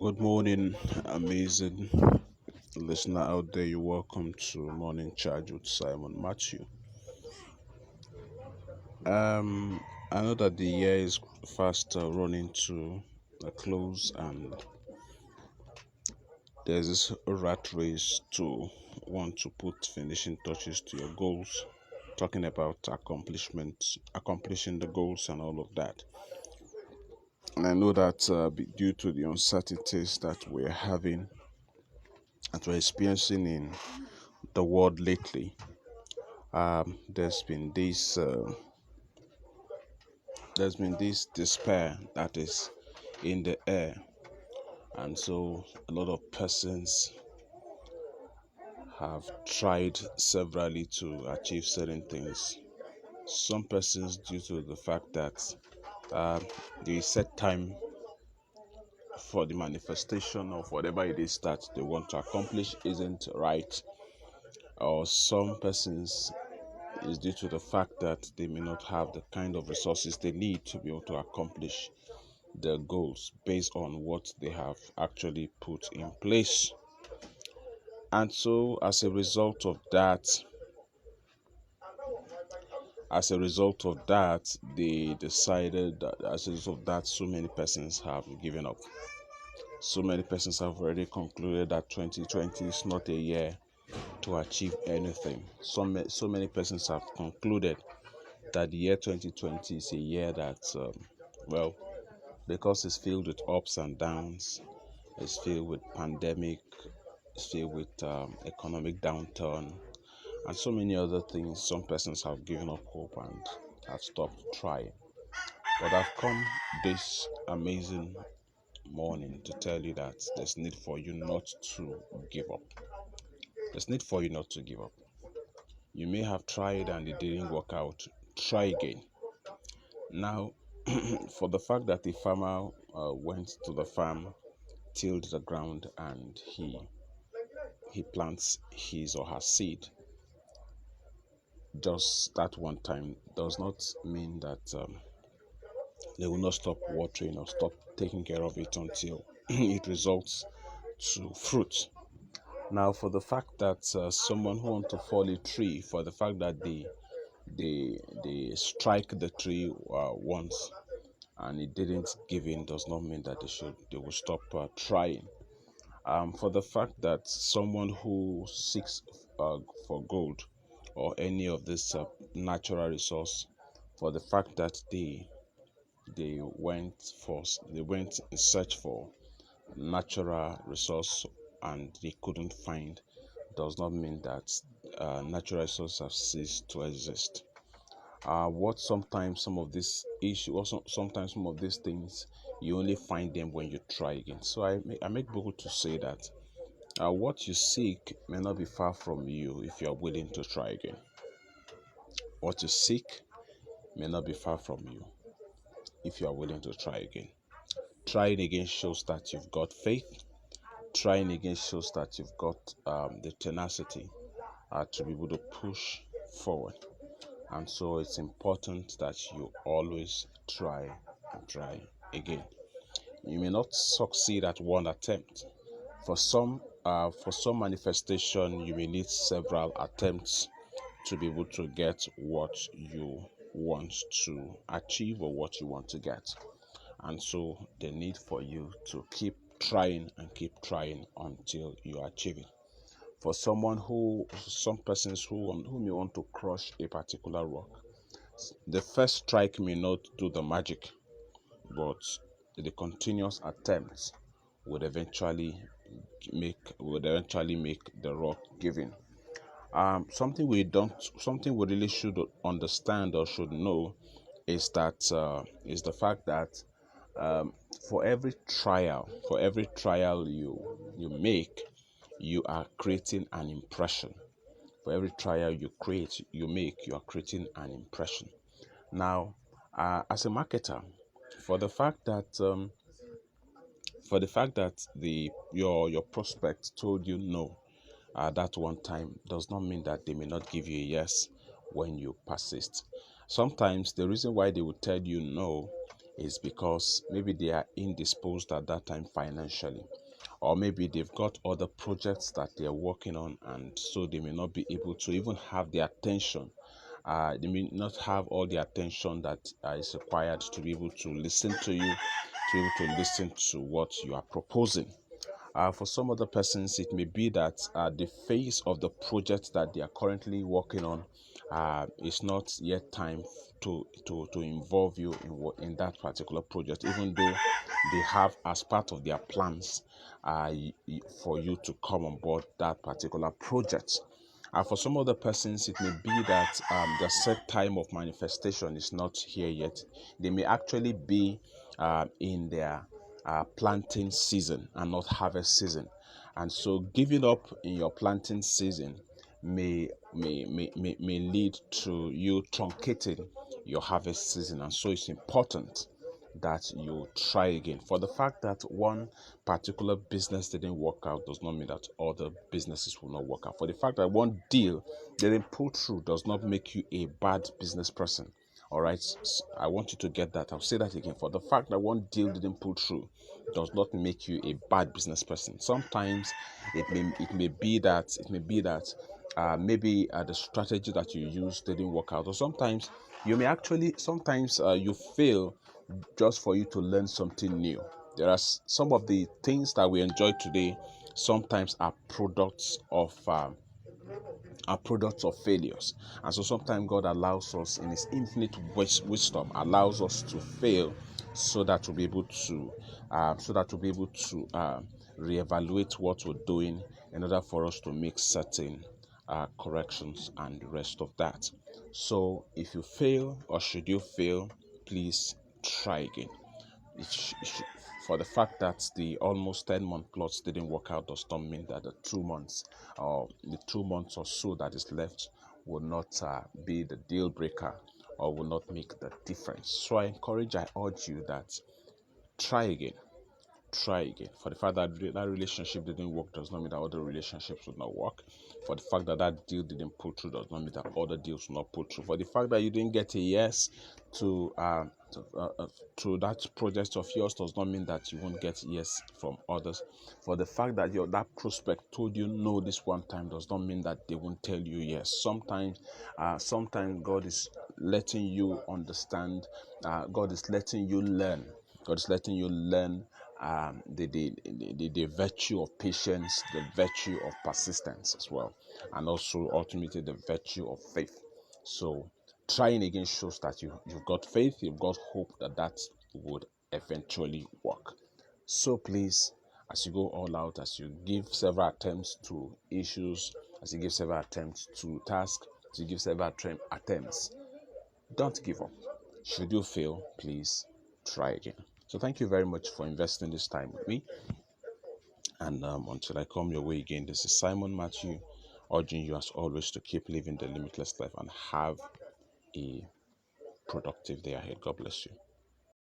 Good morning, amazing listener out there. You're welcome to Morning Charge with Simon Matthew. I know that the year is fast running to a close, and there's this rat race to want to put finishing touches to your goals, talking about accomplishments, accomplishing the goals, and all of that. And I know that due to the uncertainties that we're having, that we're experiencing in the world lately, there's been this despair that is in the air, and so a lot of persons have tried severally to achieve certain things. Some persons, due to the fact that uh, the set time for the manifestation of whatever it is that they want to accomplish isn't right, or some persons is due to the fact that they may not have the kind of resources they need to be able to accomplish their goals based on what they have actually put in place. And so as a result of that, they decided that as a result of that, so many persons have given up. So many persons have already concluded that 2020 is not a year to achieve anything. So many persons have concluded that the year 2020 is a year that, well, because it's filled with ups and downs, it's filled with pandemic, it's filled with economic downturn, and so many other things. Some persons have given up hope and have stopped trying. But I've come this amazing morning to tell you that there's need for you not to give up. There's need for you not to give up. You may have tried and it didn't work out. Try again. Now, for the fact that the farmer went to the farm, tilled the ground, and he plants his or her seed just that one time does not mean that they will not stop watering or stop taking care of it until it results to fruit. Now, for the fact that someone who wants to fall a tree, for the fact that they strike the tree once and it didn't give in, does not mean that they will stop trying. For the fact that someone who seeks for gold or any of this natural resource, for the fact that they went in search for natural resource and they couldn't find, does not mean that natural resources have ceased to exist. What sometimes some of these issues, also sometimes some of these things, you only find them when you try again. So I make bold to say that what you seek may not be far from you if you are willing to try again. What you seek may not be far from you if you are willing to try again. Trying again shows that you've got faith. Trying again shows that you've got the tenacity to be able to push forward. And so it's important that you always try and try again. You may not succeed at one attempt. For some manifestation, you may need several attempts to be able to get what you want to achieve or what you want to get. And so the need for you to keep trying and keep trying until you achieve it. For some persons who may want to crush a particular rock, the first strike may not do the magic, but the continuous attempts would eventually make the rock give in. Something we really should understand or should know is the fact that um, for every trial you make, you are creating an impression. For every trial you are creating an impression. Now, as a marketer, for the fact that your prospect told you no that one time, does not mean that they may not give you a yes when you persist. Sometimes the reason why they will tell you no is because maybe they are indisposed at that time financially, or maybe they've got other projects that they're working on, and so they may not be able to even have the attention. They may not have all the attention that is required to be able to listen to you, to be able to listen to what you are proposing. For some other persons, it may be that the phase of the project that they are currently working on is not yet time to involve you in that particular project, even though they have as part of their plans for you to come on board that particular project. For some other persons, it may be that the set time of manifestation is not here yet. They may actually be in their planting season and not harvest season. And so giving up in your planting season may lead to you truncating your harvest season. And so it's important that you try again. For the fact that one particular business didn't work out does not mean that other businesses will not work out. For the fact that one deal didn't pull through does not make you a bad business person. All right, I want you to get that. I'll say that again. For the fact that one deal didn't pull through does not make you a bad business person. Sometimes it may be that maybe the strategy that you used didn't work out, or sometimes you may actually you fail just for you to learn something new. There are some of the things that we enjoy today sometimes are products of failures. And so sometimes God allows us in his infinite wisdom, allows us to fail so that we'll be able to reevaluate what we're doing in order for us to make certain corrections and the rest of that. So if you fail, or should you fail, please try again. For the fact that the almost 10-month plots didn't work out does not mean that the 2 months or the 2 months or so that is left will not be the deal breaker or will not make the difference. So I urge you that try again. Try again. For the fact that that relationship didn't work does not mean that other relationships would not work. For the fact that that deal didn't pull through does not mean that other deals will not pull through. For the fact that you didn't get a yes to that project of yours does not mean that you won't get yes from others. For the fact that that prospect told you no this one time does not mean that they won't tell you yes. Sometimes God is letting you understand. God is letting you learn. God is letting you learn the virtue of patience, the virtue of persistence as well, and also ultimately the virtue of faith. So trying again shows that you've got faith, you've got hope that would eventually work. So please, as you go all out, as you give several attempts to issues, as you give several attempts to tasks, as you give several attempts, don't give up. Should you fail, please try again. So thank you very much for investing this time with me. And until I come your way again, this is Simon Matthew, urging you as always to keep living the limitless life and have a productive day ahead. God bless you.